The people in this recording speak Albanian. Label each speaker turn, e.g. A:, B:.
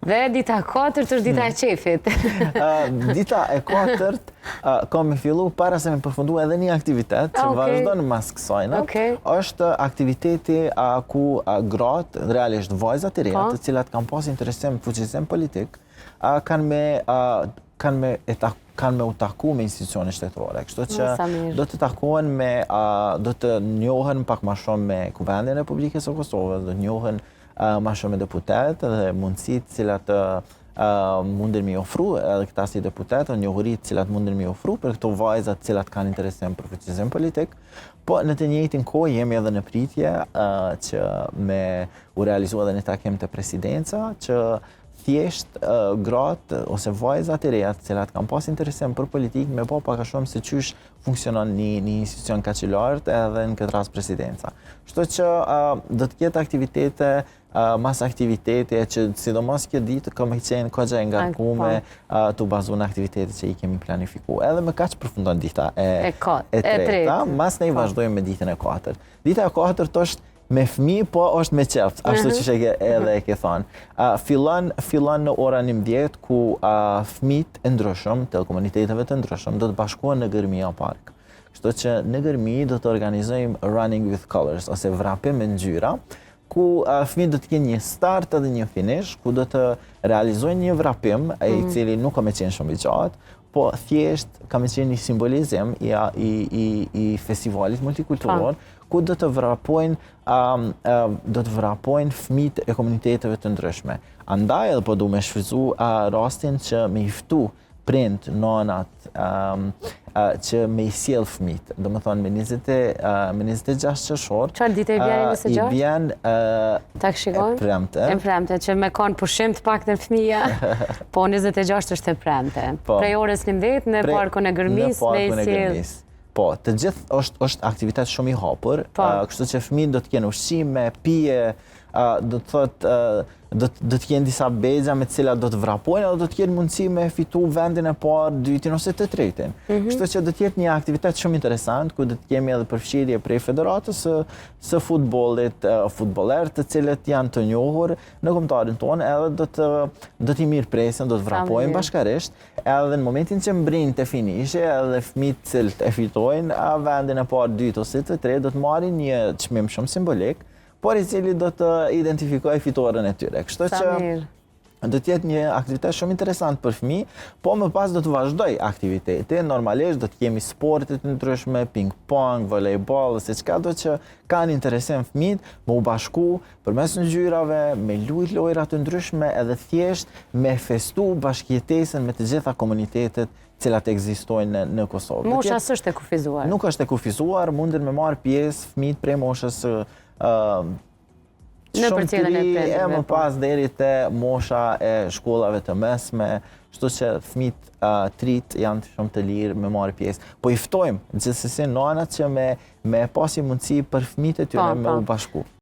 A: Dhe dita e katërt është dita e qefit.
B: Dita e katërt ka me fillu para se me përfundu edhe një aktivitet që vazhdon mas kësajna. Është aktiviteti ku gratë, realisht vajzat e reja, të cilat kanë pas interesim fuqizim politik, kanë me u taku me institucione shtetërore. Kështu që do të takohen do të njohen pak ma shumë me Kuvendin e Republikës së Kosovës, do të njohen ma shumë me deputet dhe mundësit cilat mundin me ofru edhe këta si deputet, njohurit cilat mundin me ofru për këto vajzat cilat kanë interesim për fuqizim politik. Po në të njëjtin kohë jemi edhe në pritje që me u realizu edhe një takim të presidenca që thjesht gratë ose vajzat e reja cilat kanë pas interesim për politikë me po pak a shumë se qysh funksionon një institucion kaq i lartë edhe në këtë rast presidenca. Kështu që do të ketë aktivitete mas aktivitete që sidomos kjo ditë ka me qenë kogja e ngarkume të bazu në aktivitete që i kemi planifiku. Edhe me kaq përfundon dita e treta, mas ne i vazhdojmë me ditën e katërt. Dita e katërt është me fëmi, po është me qeft, ashtu që edhe e ke thonë. Fillon në ora 11 ku fëmit e ndryshëm, të komuniteteve të ndryshëm, do të bashkohen në Gërmia Park. Kështu që në Gërmi do të organizojmë Running with Colors, ose vrapim me ngjyra, ku fëmijët do të kenë një start edhe një finish, ku do të realizojnë një vrapim, i cili nuk ka me qenë shumë i gjatë, po thjesht ka me qenë një simbolizim i festivalit multikulturor, ku do të vrapojnë fëmijët e komuniteteve të ndryshme. Andaj edhe po du me shfrytzu rastin që me iftu prind, nonat, që me i sjell fëmijët. Do më thonë, me 26 qershor,
A: çfarë dite i vjen 26?
B: I vjen
A: e premte. E premte, që me kanë pushim të paktën fëmija, po 26 është e premte. Prej orës 11 në parkun e Gërmis, me i sjell.
B: Po, të gjithë është aktivitet shumë i hapur, kështu që fëmijët do të kenë ushqime, pije, do të kenë disa begja me cilat do të vrapojnë, edhe do të kenë mundësi me fitu vendin e parë, dytin ose të tretin. Kështu që do të jetë një aktivitet shumë interesant, ku do të kemi edhe përfshirje prej federatës së futbollit, futbollerë të cilët janë të njohur në kombëtarin tonë, edhe do t'i mirëpresin, do të vrapojnë bashkarisht, edhe në momentin që mbrin të finishe, edhe fëmijët cilët e fitojnë vendin e parë, dytë ose të tretë, do të marrin një çmim shumë simbolik, por i cili do të identifikoj fitoren e tyre. Kështu që do të jetë një aktivitet shumë interesant për fëmijë, po më pas do të vazhdoj aktiviteti. Normalisht do të kemi sportet të ndryshme, ping-pong, volejboll, se çka do që kanë interesim fëmijët, me u bashku përmes ngjyrave, me lujt lojra të ndryshme, edhe thjesht me festu bashkëjetesën me të gjitha komunitetet cilat ekzistojnë në Kosovë.
A: Mosha s'është e kufizuar?
B: Nuk është e kufizuar, mundin me marrë pjesë fëmijët prej moshës shumë të ri, e më pas deri te mosha e shkollave të mesme, kështu që fëmijët trit janë shumë të lirë me marrë pjesë. Po i ftojmë gjithsesi nënat që me pasi mundësi për fëmijët e tyre me u bashku.